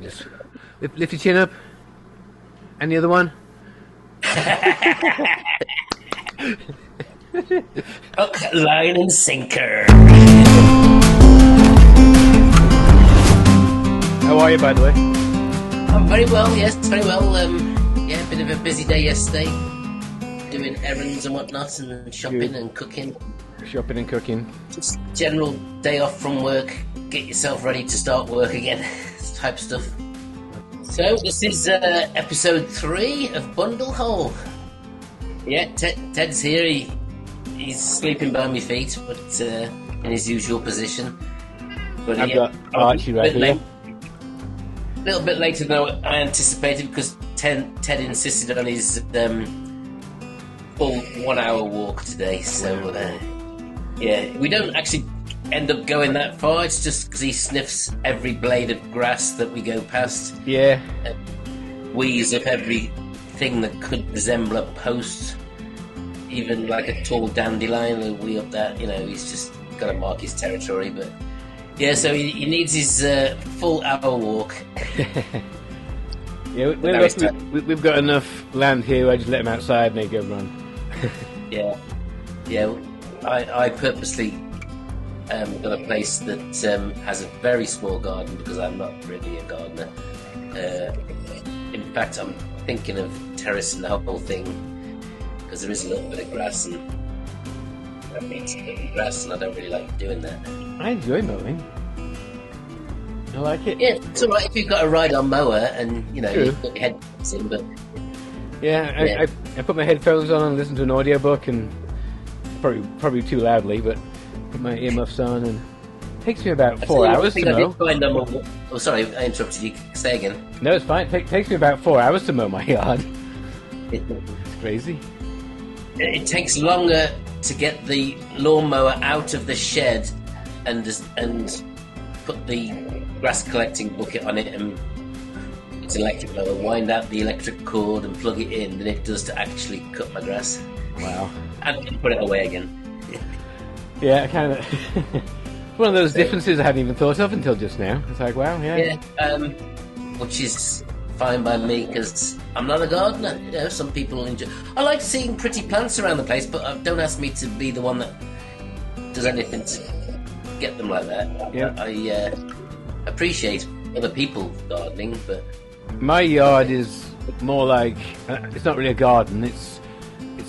And just lift your chin up. And the other one. Hook, line, and sinker. How are you, by the way? I'm very well, yes, very well. Yeah, a bit of a busy day yesterday. Doing errands and whatnot, and shopping and cooking. Shopping and cooking. Just general day off from work. Get yourself ready to start work again. Type stuff. So, this is episode 3 of Bundle Hole. Yeah, Ted's here. He's sleeping by my feet, but in his usual position. But I've got Archie right here. A little bit later than I anticipated because Ted insisted on his full 1 hour walk today. So, yeah, we don't actually end up going that far. It's just because he sniffs every blade of grass that we go past. Yeah. Wheeze up everything that could resemble a post. Even like a tall dandelion, he'll wee up that. You know, he's just got to mark his territory, but... Yeah, so he needs his full hour walk. Yeah, we've got enough land here. I just let him outside and they go run. Yeah. I purposely got a place that has a very small garden because I'm not really a gardener. In fact, I'm thinking of terracing the whole thing because there is a little bit of grass and that means a bit of grass, and I don't really like doing that. I enjoy mowing. I like it. Yeah, it's alright if you've got a ride-on mower and, you know, you've got your headphones in, but... Yeah, I put my headphones on and listen to an audiobook, and probably too loudly, but put my earmuffs on, and it takes me about 4 hours to mow. Oh, sorry, I interrupted you. Say again. No, it's fine. It takes me about 4 hours to mow my yard. It's crazy. It takes longer to get the lawnmower out of the shed and put the grass collecting bucket on it and it's electric mower, wind out the electric cord and plug it in than it does to actually cut my grass. Wow. And put it away again. Yeah, kind of. It's one of those differences I hadn't even thought of until just now. It's like, wow, yeah. Yeah, which is fine by me because I'm not a gardener. You know, some people enjoy. I like seeing pretty plants around the place, but don't ask me to be the one that does anything to get them like that. Yeah. I appreciate other people gardening, but my yard is more like it's not really a garden. It's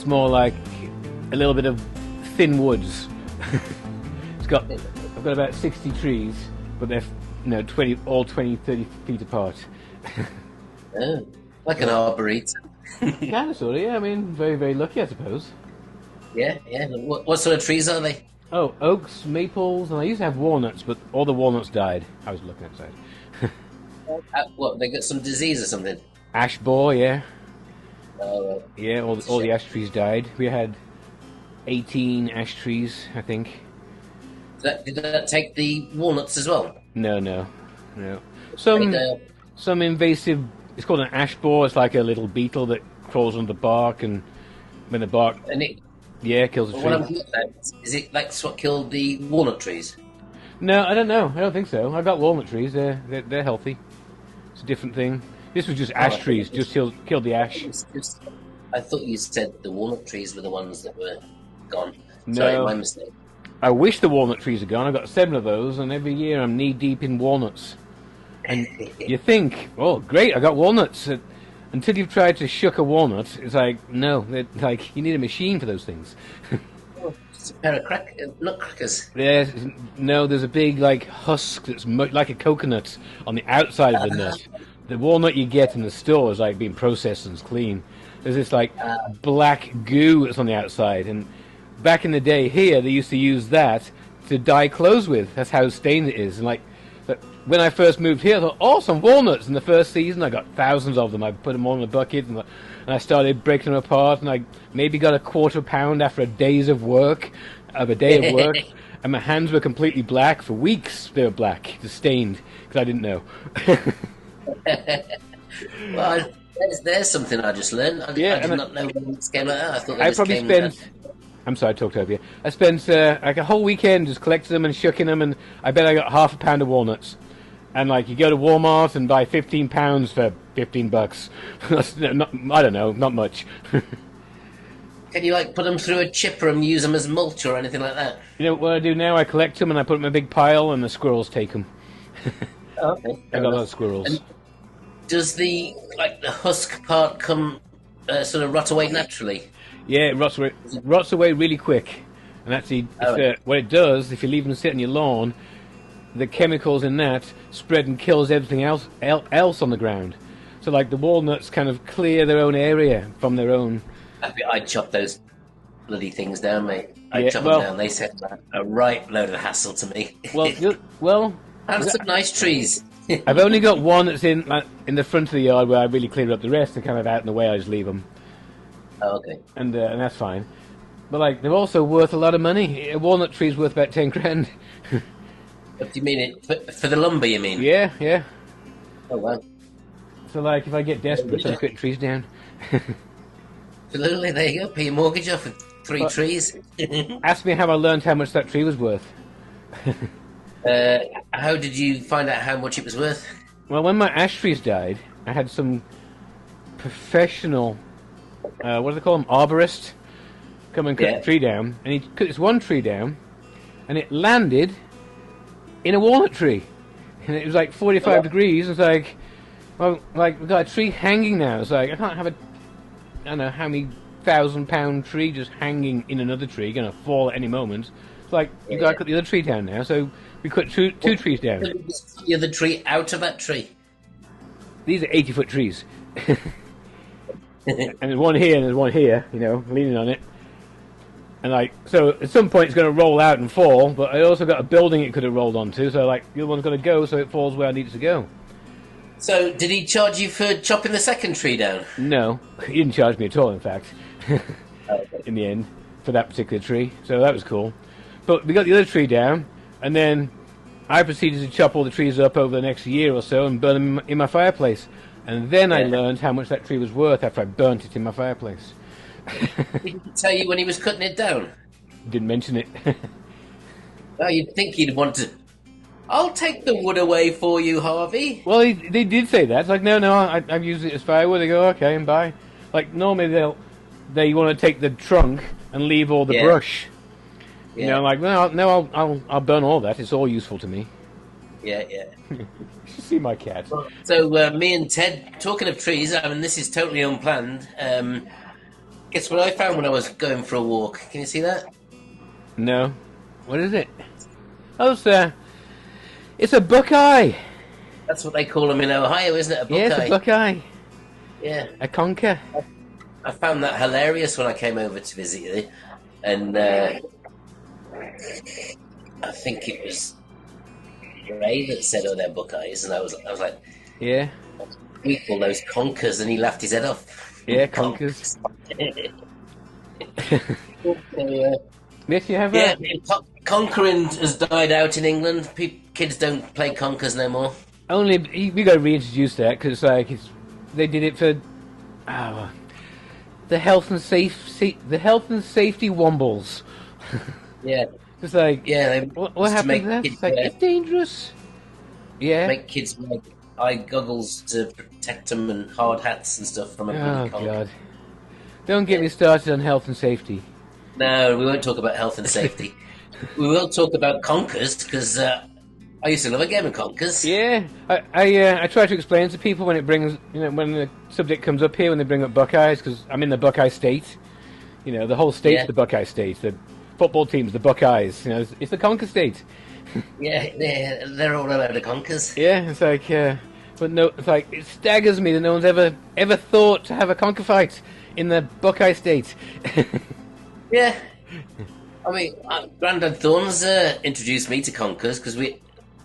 more like a little bit of thin woods. I've got about 60 trees, but they're 20, 30 feet apart. Oh, like an arboretum. Kind of, sort of, yeah. I mean, very, very lucky, I suppose. Yeah. What sort of trees are they? Oh, oaks, maples, and I used to have walnuts, but all the walnuts died. I was looking outside. What, they got some disease or something? Ash borer, yeah. Oh, yeah, all the ash trees died. We had 18 ash trees, I think. Did that take the walnuts as well? No. Some invasive... It's called an ash borer. It's like a little beetle that crawls on the bark, and when the bark... Yeah, kills the tree. What is it like what killed the walnut trees? No, I don't know. I don't think so. I got walnut trees. They're healthy. It's a different thing. This was just ash trees. Just killed the ash. I thought you said the walnut trees were the ones that were gone. No. Sorry, my mistake. I wish the walnut trees are gone. I've got 7 of those, and every year I'm knee-deep in walnuts. And you think, oh, great, I got walnuts. Until you've tried to shuck a walnut, it's like, no, like you need a machine for those things. Just a pair of nutcrackers. Yeah, no, there's a big like husk that's like a coconut on the outside of the nut. The walnut you get in the store is like being processed and it's clean. There's this like black goo that's on the outside, and back in the day here, they used to use that to dye clothes with. That's how stained it is. And like, when I first moved here, I thought, oh, some walnuts. In the first season, I got thousands of them. I put them all in a bucket, and I started breaking them apart, and I maybe got a quarter pound after a day of work, and my hands were completely black. For weeks, they were black, just stained, because I didn't know. Well, there's something I just learned. I did not know walnuts came like that. I thought they probably spent... I'm sorry, I talked over you. I spent like a whole weekend just collecting them and shucking them, and I bet I got half a pound of walnuts. And like you go to Walmart and buy 15 pounds for $15. That's not, I don't know, not much. Can you like put them through a chipper and use them as mulch or anything like that? You know what I do now? I collect them and I put them in a big pile, and the squirrels take them. Oh, okay. I got a lot of squirrels. And does the husk part come sort of rot away naturally? Yeah, it rots away really quick. And actually, what it does, if you leave them sit on your lawn, the chemicals in that spread and kills everything else on the ground. So like the walnuts kind of clear their own area from their own. I'd chop those bloody things down, mate. I'd chop them down. They sound like a right load of hassle to me. Well, have some nice trees. I've only got one that's in the front of the yard where I really clear up. The rest are kind of out in the way. I just leave them. Oh, okay. And that's fine. But like they're also worth a lot of money. A walnut tree's worth about 10 grand. What do you mean? For the lumber, you mean? Yeah. Oh, wow. So like if I get desperate, I cut trees down. Absolutely, there you go. Pay your mortgage off with 3 trees. Ask me how I learned how much that tree was worth. How did you find out how much it was worth? Well, when my ash trees died, I had some professional, what do they call them, arborist, come and cut the tree down. And he cut this one tree down, and it landed in a walnut tree. And it was like 45 degrees. It's like, well, like we've got a tree hanging now. It's like, I can't have I don't know how many 1,000-pound tree just hanging in another tree, going to fall at any moment. It's like, you got to cut the other tree down now. So we cut two trees down. The other tree out of that tree? These are 80-foot trees. And there's one here and there's one here, leaning on it. And like, so at some point it's going to roll out and fall, but I also got a building it could have rolled onto, so like, the other one's got to go so it falls where I need it to go. So, did he charge you for chopping the second tree down? No, he didn't charge me at all, in fact, in the end, for that particular tree, so that was cool. But we got the other tree down, and then I proceeded to chop all the trees up over the next year or so and burn them in my fireplace. And then I learned how much that tree was worth after I burnt it in my fireplace. Did he tell you when he was cutting it down? Didn't mention it. Oh, you'd think he'd want to... I'll take the wood away for you, Harvey. Well, they did say that. It's like, no, I've used it as firewood. They go, okay, and bye. Like, normally they want to take the trunk and leave all the brush. Yeah. Like, no, I'll burn all that. It's all useful to me. Yeah. You should see my cat. So, me and Ted, talking of trees, I mean, this is totally unplanned. Guess what I found when I was going for a walk? Can you see that? No. What is it? Oh, it's a Buckeye. That's what they call them in Ohio, isn't it? A Buckeye. Yeah, it's a Buckeye. Yeah. A conker. I found that hilarious when I came over to visit you. And I think it was Ray that said, "Oh, they're Buckeyes," and I was like, "Yeah, we call those conkers," and he laughed his head off. Yeah, conkers. Yes, you have. Yeah, conquering has died out in England. Kids don't play conkers no more. Only we got to reintroduce that because they did it for the health and safety wombles. Yeah. It's like, what happened to that? It's like, it's dangerous. Yeah. Make kids wear eye goggles to protect them and hard hats and stuff from a bloody conker. God. Don't get me started on health and safety. No, we won't talk about health and safety. We will talk about conkers because I used to love a game of conkers. Yeah. I try to explain to people when it brings, when the subject comes up here, when they bring up Buckeyes, because I'm in the Buckeye state. The whole state's the Buckeye state. The football team's the Buckeyes. It's the conker state. Yeah, they're all a load of conkers. Yeah, it's like, but no, it's like it staggers me that no one's ever thought to have a conker fight in the Buckeye state. Yeah, I mean, Grandad Thorns introduced me to conkers because we.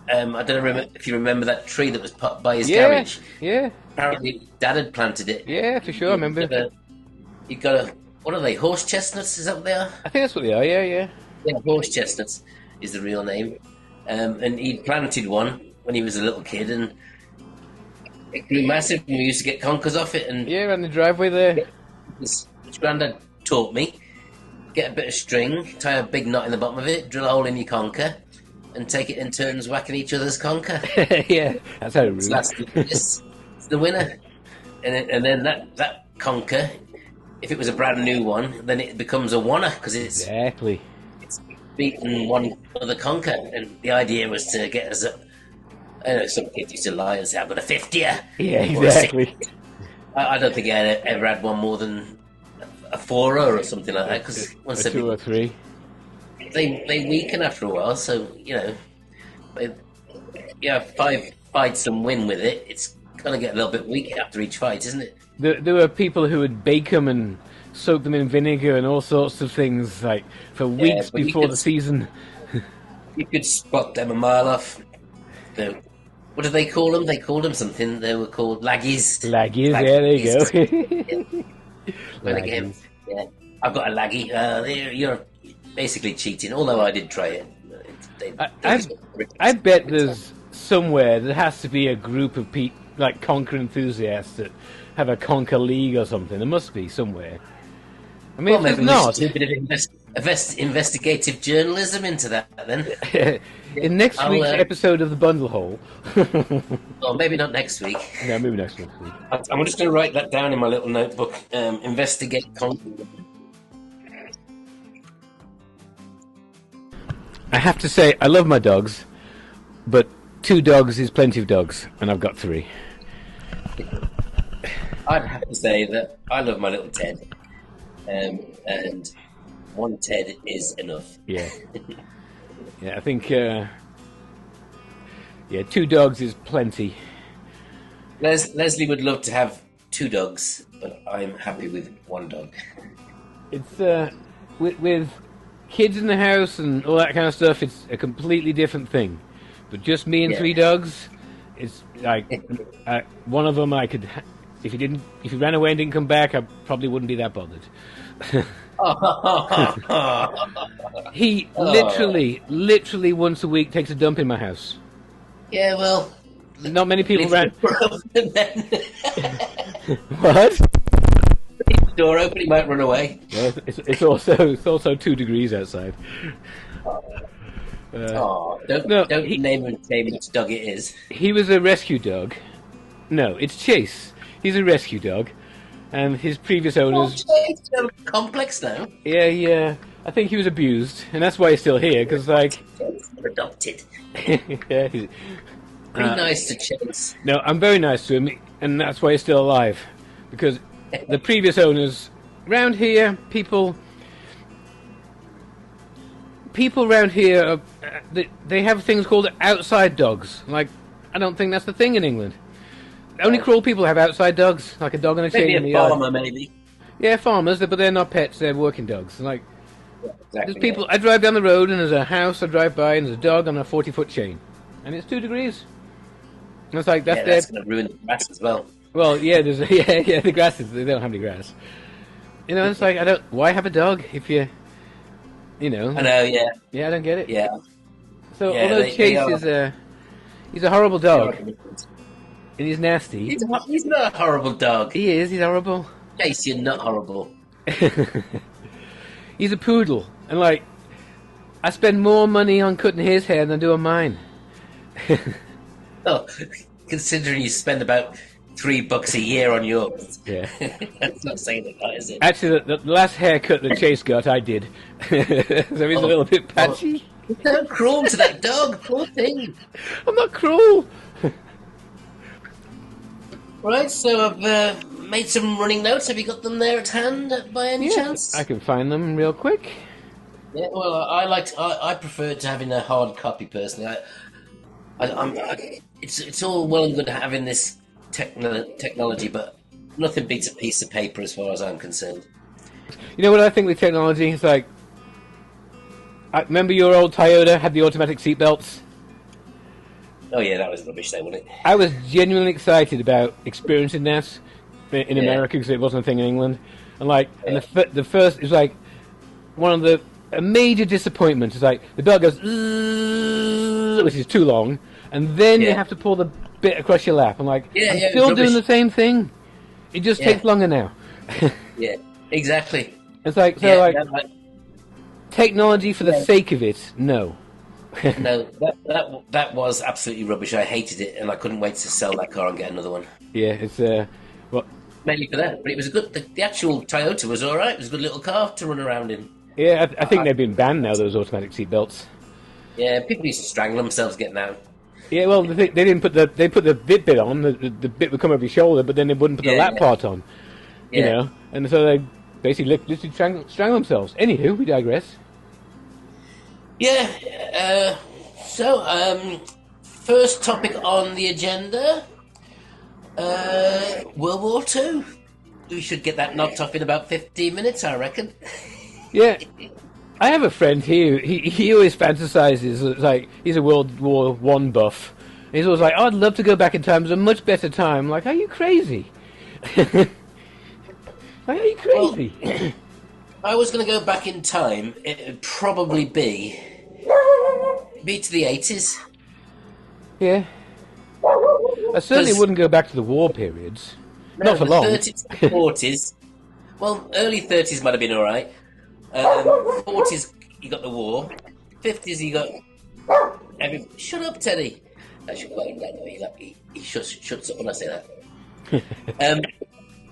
I don't know if you remember that tree that was put by his garage. Yeah. Apparently, Dad had planted it. Yeah, for sure. I remember. You got what are they? Horse chestnuts? Is that what they are? I think that's what they are. Yeah. Yeah, horse chestnuts is the real name. And he planted one when he was a little kid, and it grew massive. And we used to get conkers off it, and around the driveway there. Which Grandad taught me. Get a bit of string, tie a big knot in the bottom of it, drill a hole in your conker, and take it in turns whacking each other's conker. Yeah, that's how it It's rules. last it's the winner, and then that conker, if it was a brand new one, then it becomes a oneer because Exactly. it's beaten one other conker, and the idea was to get us up. I know some kids used to lie and say, "I've got a 50er." Yeah, or a exactly. 60er. I don't think I ever had one more than a 4er or something like that, because once A 2 or 3. they weaken after a while. So five fights and win with it. It's gonna get a little bit weak after each fight, isn't it? There were people who would bake them and soak them in vinegar and all sorts of things like for weeks but you before could- the season. You could spot them a mile off. What do they call them? They called them something. They were called laggies. Laggies, yeah, there you go. But again, yeah, I've got a laggy. You're basically cheating, although I did try it. I bet there's somewhere there has to be a group of like Conker enthusiasts that have a Conker league or something. There must be somewhere. I mean, Well, if maybe there's we not, should do a bit of investigative journalism into that then. in next I'll, week's episode of the Bundle Hole. Or maybe not next week. No, maybe next week. I'm just going to write that down in my little notebook. Investigate content. I have to say, I love my dogs, but 2 dogs is plenty of dogs, and I've got 3. I'd have to say that I love my little Ted, and 1 Ted is enough. Yeah. Yeah, I think, 2 dogs is plenty. Leslie would love to have 2 dogs, but I'm happy with 1 dog. It's, with kids in the house and all that kind of stuff, it's a completely different thing. But just me and 3 dogs, it's like, one of them I could, if he ran away and didn't come back, I probably wouldn't be that bothered. He literally once a week takes a dump in my house. Yeah, well, Not many people ran. then What? leave the door open, he might run away. Yeah, it's also 2 degrees outside. Don't name and claim which dog it is. He was a rescue dog. No, it's Chase. He's a rescue dog, and his previous owners. It's so complex now. Yeah. I think he was abused, and that's why he's still here. Because like, Adopted. yeah, Pretty nice to Chase. no, I'm very nice to him, and that's why he's still alive. Because the previous owners round here, people around here, they have things called outside dogs. Like, I don't think that's the thing in England. Only cruel people have outside dogs, like a dog on a chain Maybe in the a yard. farmer, maybe. Yeah, farmers, but they're not pets; they're working dogs. Like, Exactly. there's people. I drive down the road, and there's a house I drive by, and there's a dog on a 40-foot chain, and it's 2 degrees. And it's like that's their. That's going to ruin the grass as well. Well, yeah, there's the grass is. They don't have any grass. You know, it's like why have a dog if you know? I know, yeah. Yeah, I don't get it. Yeah. So Yeah, although they Chase are. he's a horrible dog, and he's nasty. He's not a horrible dog. He is. He's horrible. Chase, you're not horrible. He's a poodle, and like, I spend more money on cutting his hair than I do on mine. Oh, considering you spend about $3 a year on yours. Yeah. That's not saying a lot, is it? Actually, the last haircut that Chase got, I did. So he's a little bit patchy. You're so cruel to that dog, poor thing. I'm not cruel. Right, so I've made some running notes. Have you got them there at hand by any chance? I can find them real quick. Yeah, well, I prefer to having a hard copy personally. It's all well and good having this technology, but nothing beats a piece of paper as far as I'm concerned. You know what I think with technology? It's like, I remember your old Toyota had the automatic seatbelts? Oh yeah, that was rubbish though, wasn't it? I was genuinely excited about experiencing that in America because it wasn't a thing in England. And like, and the first, it was like, one of a major disappointment is like, the bell goes, which is too long, and then you have to pull the bit across your lap. I'm like, I'm still doing the same thing. It just takes longer now. Yeah, exactly. It's like, so technology for the sake of it, no. No, that was absolutely rubbish. I hated it, and I couldn't wait to sell that car and get another one. Yeah, it's well, Mainly for that, but it was a good. The actual Toyota was all right. It was a good little car to run around in. yeah. I think they've been banned now. Those automatic seat belts. Yeah, people used to strangle themselves getting out. Yeah, well, they didn't put the bit on. The bit would come over your shoulder, but then they wouldn't put the lap part on. You Yeah. know, and so they basically literally strangle themselves. Anywho, we digress. Yeah. So, first topic on the agenda: World War Two. We should get that knocked off in about 15 minutes, I reckon. Yeah, I have a friend here. He always fantasizes. It's like he's a World War One buff. He's always like, oh, "I'd love to go back in time. It was a much better time." I'm like, are you crazy? Like, are you crazy? Well, I was going to go back in time. It would probably be to the 80s. Yeah. I certainly wouldn't go back to the war periods. No, Not for the long. 30s, 40s. Well, early 30s might have been all right. 40s, you got the war. 50s, you got Shut up, Teddy. I should quite he shuts up when I say that.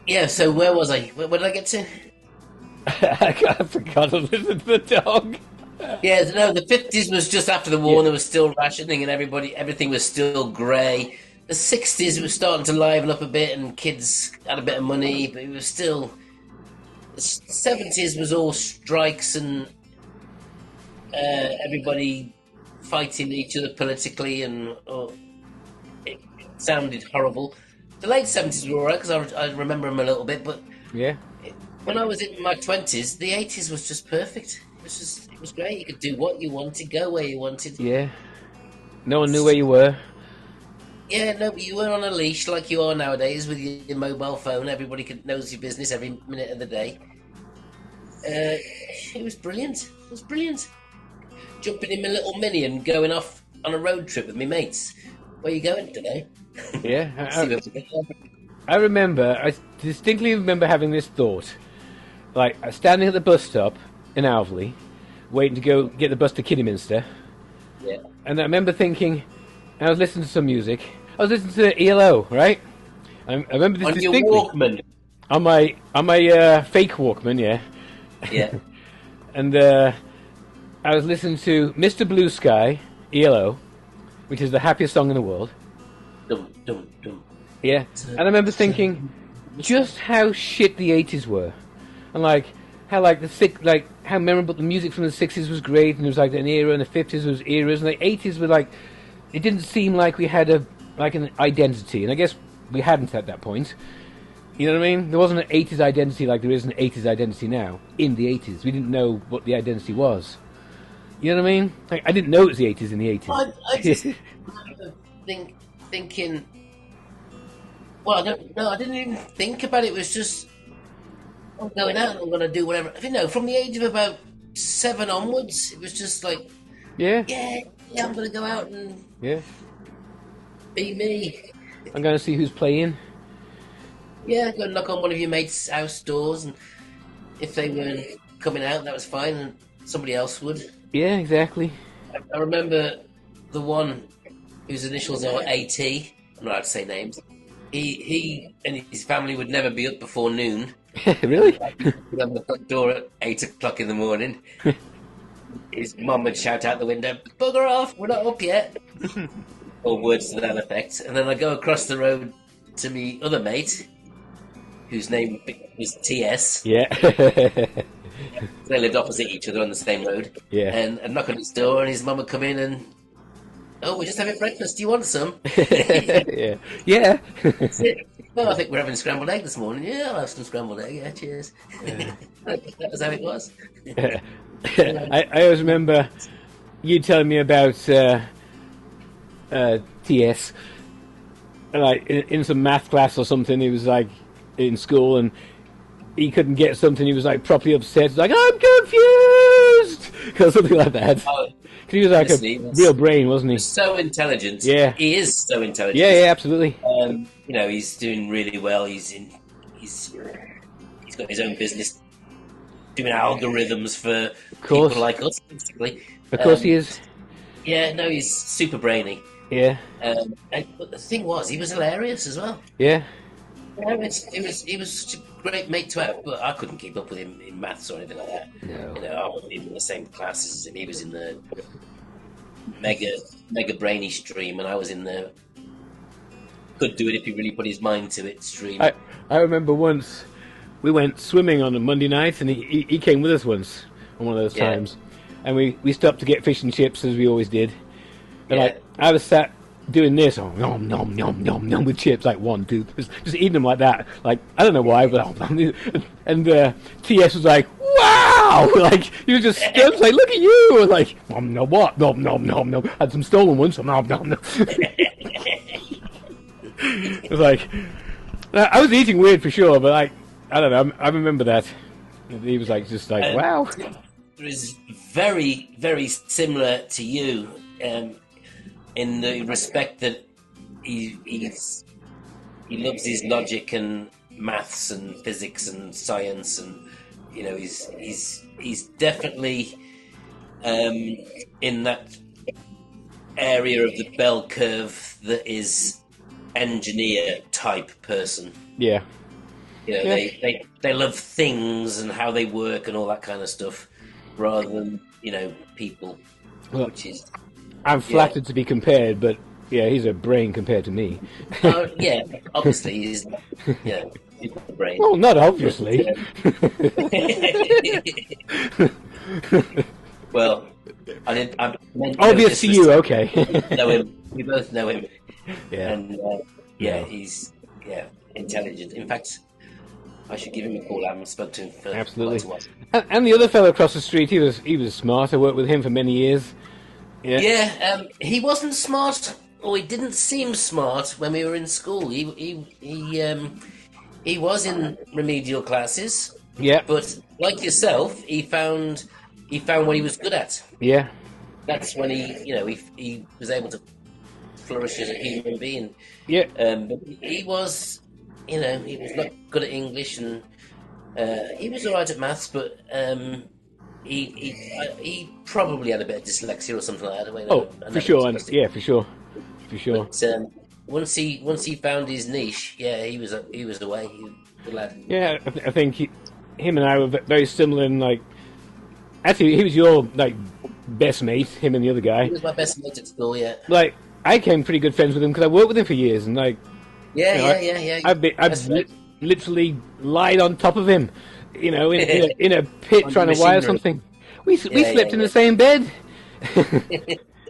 Yeah. So where was I? Where did I get to? I forgot to listen to the dog. Yeah, no. The 50s was just after the war, and there was still rationing, and everything was still grey. The 60s was starting to liven up a bit, and kids had a bit of money, but it was still. The 70s was all strikes and everybody fighting each other politically, and it sounded horrible. The late 70s were alright because I remember them a little bit, but Yeah. when I was in my 20s, the 80s was just perfect. It was great. You could do what you wanted, go where you wanted. Yeah. No one knew where you were. Yeah, no, but you weren't on a leash like you are nowadays with your mobile phone. Everybody knows your business every minute of the day. It was brilliant. It was brilliant. Jumping in my little Mini and going off on a road trip with my mates. Where you going today? Yeah. I remember, I distinctly remember having this thought. Like, standing at the bus stop in Alveley, waiting to go get the bus to Kidderminster. Yeah. And I remember thinking, I was listening to some music. I was listening to ELO, right? I remember this On your distinctly. Walkman. On my fake Walkman, yeah. Yeah. And I was listening to Mr. Blue Sky, ELO, which is the happiest song in the world. Dum, dum, dum. Yeah. And I remember thinking just how shit the 80s were. And like how how memorable the music from the 60s was great, and it was like an era, and the 50s was eras, and the 80s were like, it didn't seem like we had an identity, and I guess we hadn't at that point. You know what I mean? There wasn't an 80s identity like there is an 80s identity now. In the 80s, we didn't know what the identity was. You know what I mean? Like, I didn't know it was the 80s in the 80s. I just remember thinking. Well, I didn't even think about it. It was just, I'm going out and I'm going to do whatever. You know, from the age of about 7 onwards, it was just like, yeah, I'm going to go out and be me. I'm going to see who's playing. Yeah, go and knock on one of your mates' house doors, and if they weren't coming out, that was fine, and somebody else would. Yeah, exactly. I remember the one whose initials are AT. I'm not allowed to say names. He and his family would never be up before noon. Really? He'd open the front door at 8 o'clock in the morning. His mum would shout out the window, "Bugger off, we're not up yet." Or words to that effect. And then I go across the road to me other mate, whose name was TS. Yeah. They lived opposite each other on the same road. Yeah. And I'd knock on his door, and his mum would come in and, "Oh, we're just having breakfast. Do you want some?" Yeah. Yeah. That's it. "Well, I think we're having scrambled egg this morning." "Yeah, I'll have some scrambled egg. Yeah, cheers." That was how it was. I always remember you telling me about TS. Like in some math class or something, he was like in school and he couldn't get something. He was like properly upset. He's like, "I'm confused," or something like that. Oh, He was like honestly, a real brain, wasn't he? so intelligent. Yeah. He is so intelligent. Yeah, absolutely. You know, he's doing really well. He's got his own business, doing algorithms for people like us, basically. Of course he is. Yeah, no, he's super brainy. Yeah, But the thing was, he was hilarious as well. yeah. He was such a great mate to have, but I couldn't keep up with him in maths or anything like that. No. I wasn't even in the same classes as him. He was in the mega brainy stream, and I was in the could do it if he really put his mind to it stream. I remember once we went swimming on a Monday night, and he came with us once on one of those times, and we stopped to get fish and chips as we always did. And like I was sat doing this, nom nom nom nom nom with chips, like 1, 2, just eating them like that. Like I don't know why, but and TS was like, "Wow!" Like he was just stunned, like, "Look at you!" And like, "Nom nom what? Nom nom nom nom." Had some stolen ones, so nom nom nom. It was like I was eating weird for sure, but like I don't know. I remember that he was like just like, "Wow." Is very, very similar to you in the respect that he loves his logic and maths and physics and science, and he's definitely in that area of the bell curve that is engineer type person. Yeah. They love things and how they work and all that kind of stuff, rather than people. Well, which is I'm flattered to be compared, but yeah, he's a brain compared to me. Yeah, obviously he's super brain. Well, not obviously. Well, I obvious to you, okay. Know him. We both know him. Yeah, and he's intelligent. In fact, I should give him a call. I haven't spoken to him for absolutely. quite a while. And the other fellow across the street, he was smart. I worked with him for many years. Yeah, he wasn't smart, or he didn't seem smart when we were in school. He was in remedial classes. Yeah, but like yourself, he found what he was good at. Yeah, that's when he was able to flourish as a human being. Yeah, but he was not good at English, and he was all right at maths, but he probably had a bit of dyslexia or something like that. For sure. For sure. But, once he found his niche, he was away. He was a good lad. Yeah, I think him and I were very similar in like. Actually, he was your best mate. Him and the other guy. He was my best mate at school. Yeah. Like I became pretty good friends with him because I worked with him for years, and like. Yeah. I've literally lied on top of him, in a pit trying to wire something. We slept in the same bed,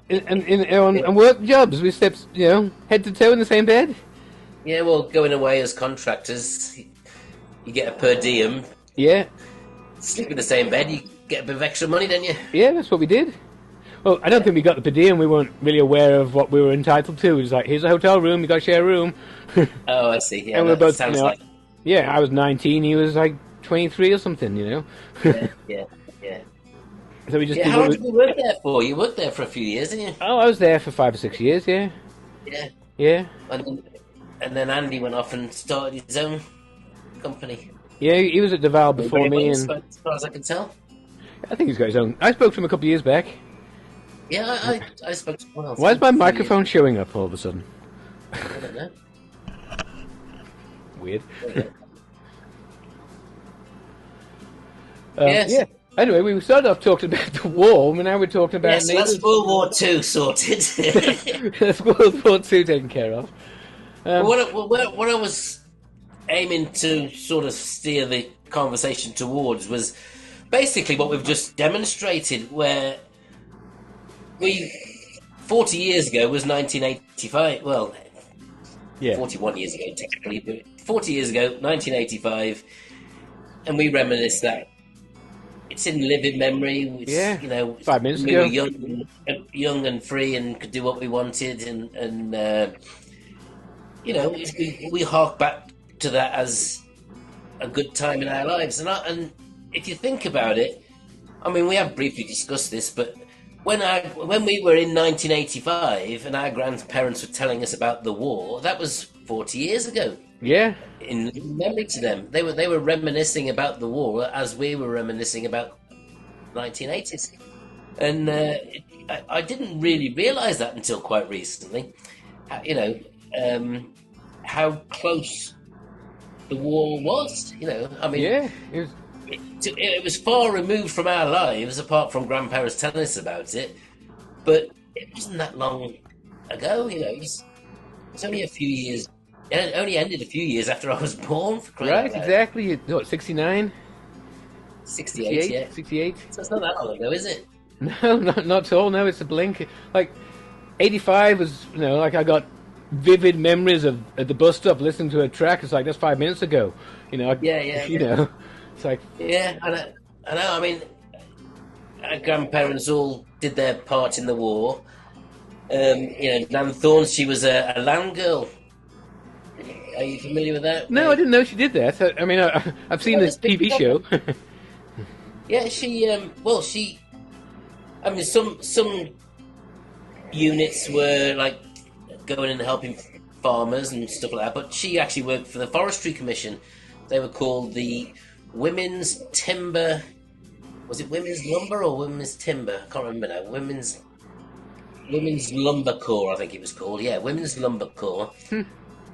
and on work jobs we slept, head to toe in the same bed. Yeah, well, going away as contractors, you get a per diem. Yeah. Sleep in the same bed, you get a bit of extra money, don't you? Yeah, that's what we did. Well, I don't think we got the per diem. We weren't really aware of what we were entitled to. It was like, here's a hotel room, you got to share a room. Oh, I see. Yeah, and we're both, sounds like... Yeah, I was 19, he was like 23 or something, Yeah. So we just how long did you work there for? You worked there for a few years, didn't you? Oh, I was there for 5 or 6 years, yeah. Yeah. And then Andy went off and started his own company. Yeah, he was at Deval before me. As far as I can tell. I think he's got his own. I spoke to him a couple of years back. Yeah, I spoke to someone else. Why is my microphone showing up all of a sudden? I don't know. Weird. Yes. Yeah. Anyway, we started off talking about the war, and now we're talking about... Yes, that's World War II sorted. That's World War II taken care of. What I was aiming to sort of steer the conversation towards was basically what we've just demonstrated, where 40 years ago was 1985. Well, 41 years ago, technically, but 40 years ago, 1985, and we reminisce that. It's in living memory. Which, 5 minutes we ago. were young and free and could do what we wanted, and we hark back to that as a good time in our lives. And if you think about it, I mean, we have briefly discussed this, but when we were in 1985 and our grandparents were telling us about the war, that was 40 years ago. Yeah. In memory to them, they were reminiscing about the war as we were reminiscing about 1980s. And I didn't really realise that until quite recently. How close the war was. I mean, Yeah, it was. it was far removed from our lives, apart from grandparents telling us about it. But it wasn't that long ago. It's only a few years. It only ended a few years after I was born. For crying Right, out loud. exactly. What, 69? 68, yeah. 68? So it's not that long ago, is it? No, not at all. No, it's a blink. Like, 85 was, like I got vivid memories of at the bus stop listening to a track. It's like, that's 5 minutes ago. Yeah. It's like... Yeah, I know. I mean, our grandparents all did their part in the war. Nan Thorne, she was a land girl. Are you familiar with that? No, I didn't know she did that. I mean, I've seen this TV show. Yeah, she. I mean, some units were like going and helping farmers and stuff like that, but she actually worked for the Forestry Commission. They were called the Women's Timber. Was it Women's Lumber or Women's Timber? I can't remember now. Women's Lumber Corps, I think it was called. Yeah, Women's Lumber Corps.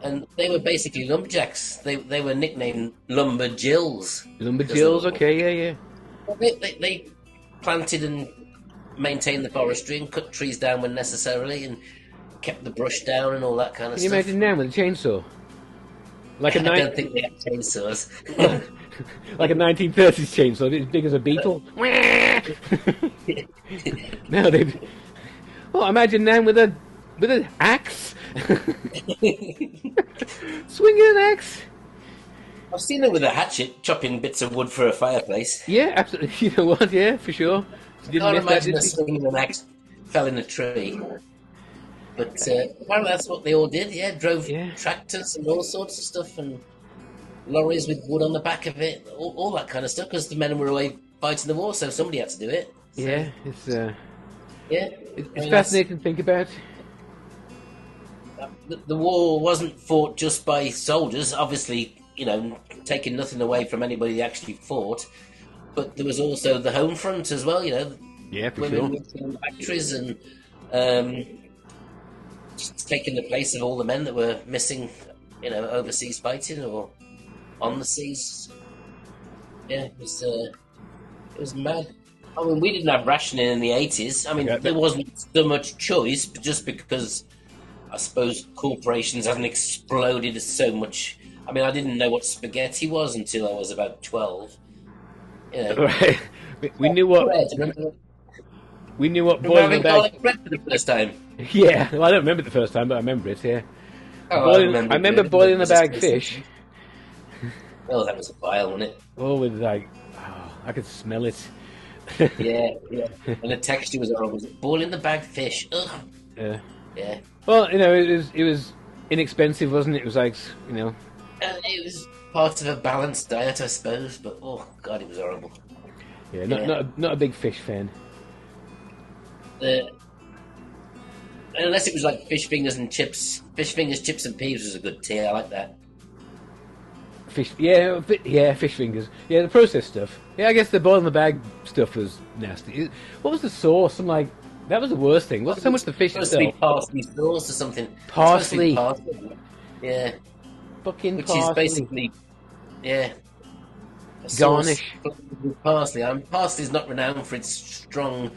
And they were basically lumberjacks. They were nicknamed Lumberjills. Lumberjills, okay, yeah. They planted and maintained the forestry and cut trees down when necessarily and kept the brush down and all that kind of Can you stuff. imagine now with a chainsaw? Like I don't think they had chainsaws. like a 1930s chainsaw, as big as a beetle. No, they... Well, imagine now with an axe. Swinging an axe. I've seen them with a hatchet chopping bits of wood for a fireplace. Yeah, absolutely. You know what? Yeah, for sure. I can't imagine a swinging an axe fell in a tree. But apparently that's what they all did. Yeah, drove tractors and all sorts of stuff and lorries with wood on the back of it, all that kind of stuff. Because the men were away fighting the war, so somebody had to do it. So, yeah, it's it's fascinating to think about. The war wasn't fought just by soldiers, obviously, taking nothing away from anybody that actually fought, but there was also the home front as well, Yeah, for women sure. working in factories and just taking the place of all the men that were missing, overseas fighting or on the seas. Yeah, it was mad. I mean, we didn't have rationing in the 80s. I mean, there wasn't so much choice, but just because I suppose corporations hadn't exploded so much. I mean, I didn't know what spaghetti was until I was about 12. Right. We knew what boiling the bag. Bread for the first time. Yeah, well, I don't remember it the first time, but I remember it. Yeah. Oh, I remember boiling the bag fish. Oh, that was a vile, wasn't it? Oh, with I could smell it. Yeah. And the texture was horrible. Boiling the bag fish. Ugh. Yeah. Well, it was inexpensive, wasn't it? It was like, It was part of a balanced diet, I suppose. But oh god, it was horrible. Yeah, not a big fish fan. Unless it was like fish fingers and chips. Fish fingers, chips and peas was a good tea. I like that. Fish fingers. Yeah, the processed stuff. Yeah, I guess the boil in the bag stuff was nasty. What was the sauce? That was the worst thing. Wasn't so much the fish itself. Supposed to be parsley sauce or something. Parsley. Yeah. Fucking which parsley. Is basically, garnish. With parsley. I mean, parsley is not renowned for its strong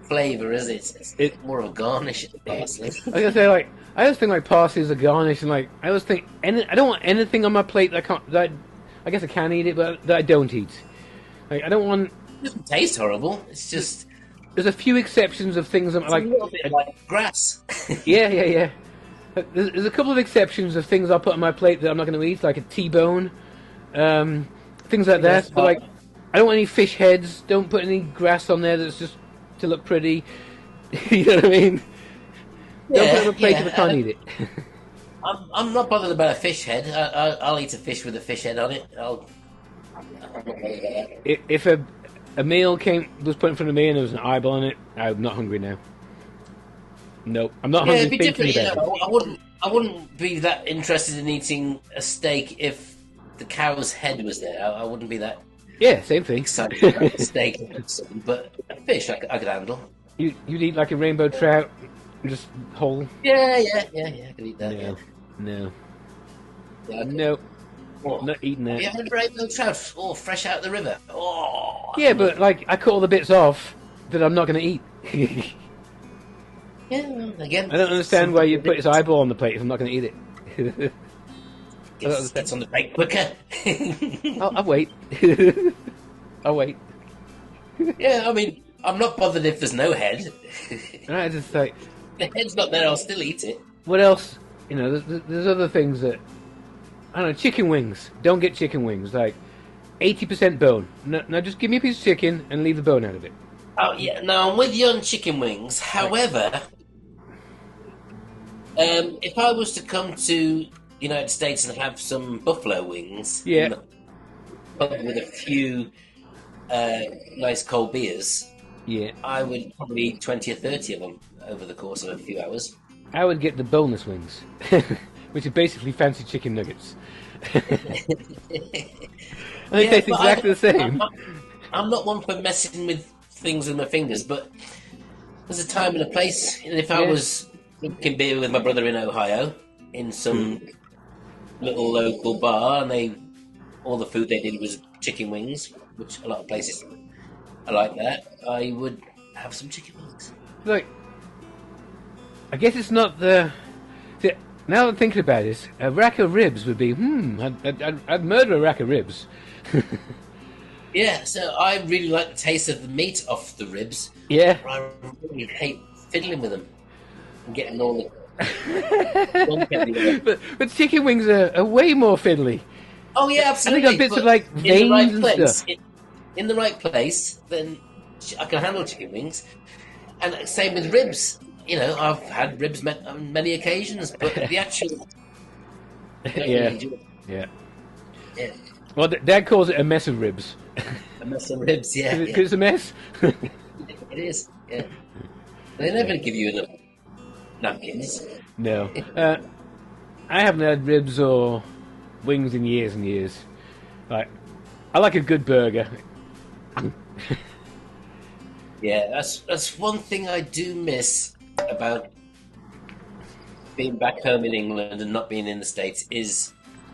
flavour, is it? It's more of a garnish than parsley. I was gonna say, I always think parsley is a garnish, and I always think I don't want anything on my plate that I guess I can eat it, but that I don't eat. I don't want. It doesn't taste horrible. It's just. There's a few exceptions of things it's a little bit like grass. Yeah. There's a couple of exceptions of things I'll put on my plate that I'm not going to eat, like a T-bone, things like that. But I don't want any fish heads. Don't put any grass on there that's just to look pretty. You know what I mean? Don't put it on a plate if I can't eat it. I'm not bothered about a fish head. I'll eat a fish with a fish head on it. I'm not bothered about that. If a meal was put in front of me and there was an eyeball on it, I'm not hungry now. Nope, I'm not hungry. It'd be different. I wouldn't be that interested in eating a steak if the cow's head was there. I wouldn't be that Yeah, same thing. excited about steak or something, but a fish I could handle. You'd eat like a rainbow trout, just whole? Yeah, I could eat that. No, no, Yeah, I could. no, Oh, not eating have that. you had rainbow trout? Oh, fresh out of the river. Oh, Yeah, but like I cut all the bits off that I'm not going to eat. I yeah. Again, don't understand why you put its eyeball on the plate if I'm not going to eat it. Gets on the plate quicker. I'll wait. I'll wait. Yeah, I mean, I'm not bothered if there's no head. I just like, The head's not there, I'll still eat it. what else? You know, there's other things that I don't know. Chicken wings. Don't get chicken wings. Like 80% bone. No, just give me a piece of chicken and leave the bone out of it. Oh, yeah, no, I'm with you on chicken wings. However, if I was to come to the United States and have some buffalo wings, Yeah. but with a few nice cold beers, Yeah. I would probably eat 20 or 30 of them over the course of a few hours. I would get the boneless wings, which are basically fancy chicken nuggets. And they taste but exactly the same. I'm not one for messing with things with my fingers, but there's a time and a place. And if I Yeah. was drinking beer with my brother in Ohio in some little local bar, and all the food they did was chicken wings, which a lot of places are like that, I would have some chicken wings. Like, I guess it's not the. See, now that I'm thinking about it, a rack of ribs would be, I'd murder a rack of ribs. Yeah, so I really like the taste of the meat off the ribs. Yeah. But I really hate fiddling with them and getting all the lump everywhere. But chicken wings are way more fiddly. Oh yeah, And absolutely. they got bits but of like in the veins right and place, stuff. in the right place, then I can handle chicken wings. And same with ribs. You know, I've had ribs on many occasions, but the actual Yeah. yeah, Yeah. Well, Dad calls it a mess of ribs. a mess of ribs. Yeah, Because it's a mess. it is. Yeah, they never give you enough napkins. No. I haven't had ribs or wings in years and years. Like, I like a good burger. Yeah, that's one thing I do miss about being back home in England and not being in the States is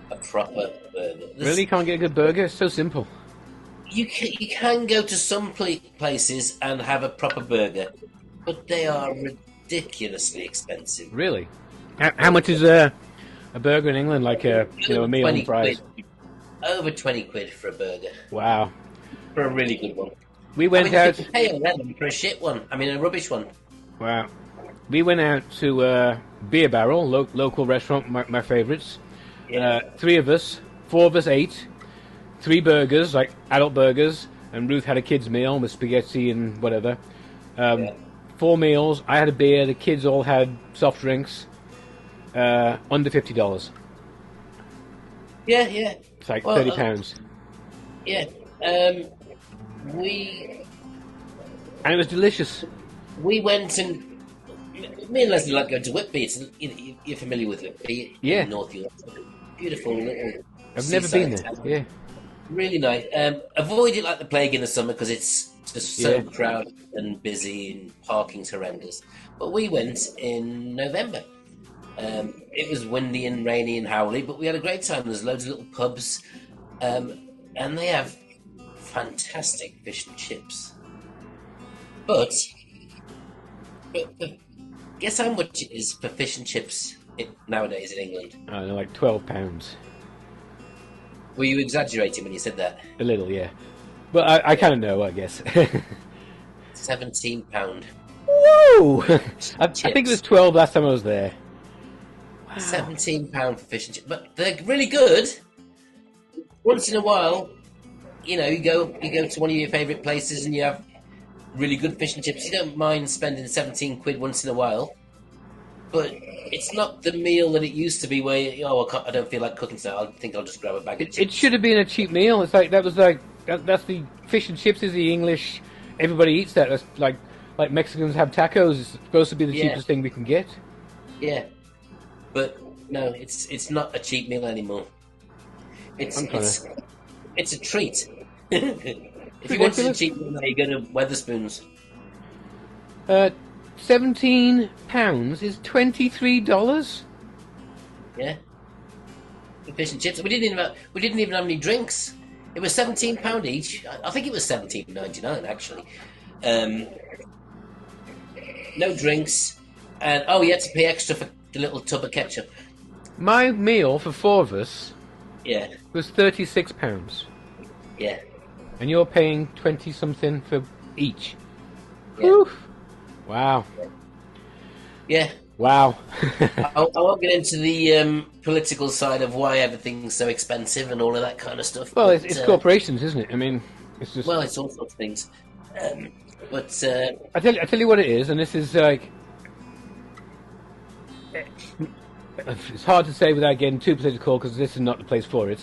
a proper burger. Really can't get a good burger? It's so simple. You can go to some places and have a proper burger, but they are ridiculously expensive. Really? How much is a burger in England? Like a meal and fries? Quid. Over 20 quid for a burger. Wow. For a really good one. We went out. You pay $11 for a shit one. I mean, a rubbish one. Wow. We went out to Beer Barrel, local restaurant, my favourites. Yeah. 3 of us, 4 of us ate. 3 burgers, like adult burgers, and Ruth had a kid's meal with spaghetti and whatever. 4 meals. I had a beer. The kids all had soft drinks. Under $50. Yeah. It's like £30. Yeah. And it was delicious. We went and me and Leslie like going to Whitby. You're familiar with Whitby? Yeah. In North Yorkshire. Beautiful little. I've never been there. town. Yeah. Really nice. Avoid it like the plague in the summer because it's just so Yeah. crowded and busy and parking's horrendous. But we went in November. It was windy and rainy and howly, but we had a great time. There's loads of little pubs, and they have fantastic fish and chips. But guess how much it is for fish and chips nowadays in England? I don't know, like £12. Were you exaggerating when you said that? A little, yeah. But I kind of know, I guess. £17. Whoa! I think it was 12 last time I was there. Wow. £17 for fish and chips, but they're really good. Once in a while, you go to one of your favourite places and you have really good fish and chips. You don't mind spending 17 quid once in a while, but it's not the meal that it used to be where I don't feel like cooking, so I think I'll just grab a bag of chips. It should have been a cheap meal. It's like that's the fish and chips is the English. Everybody eats that. That's like Mexicans have tacos. It's supposed to be the cheapest thing we can get. Yeah, but no, it's not a cheap meal anymore. It's a treat. If you wanted a cheap one, you go to Weatherspoons. £17 is $23. Yeah, the fish and chips. We didn't even have any drinks. It was £17 each. I think it was £17.99 actually. No drinks, and you had to pay extra for the little tub of ketchup. My meal for 4 of us was £36. Yeah. And you're paying 20 something for each. Yeah. Oof. Wow. Yeah. Wow. I won't get into the political side of why everything's so expensive and all of that kind of stuff. Well, it's corporations, isn't it? I mean, it's just. Well, it's all sorts of things. But I tell you what it is, and this is like. It's hard to say without getting too political because this is not the place for it.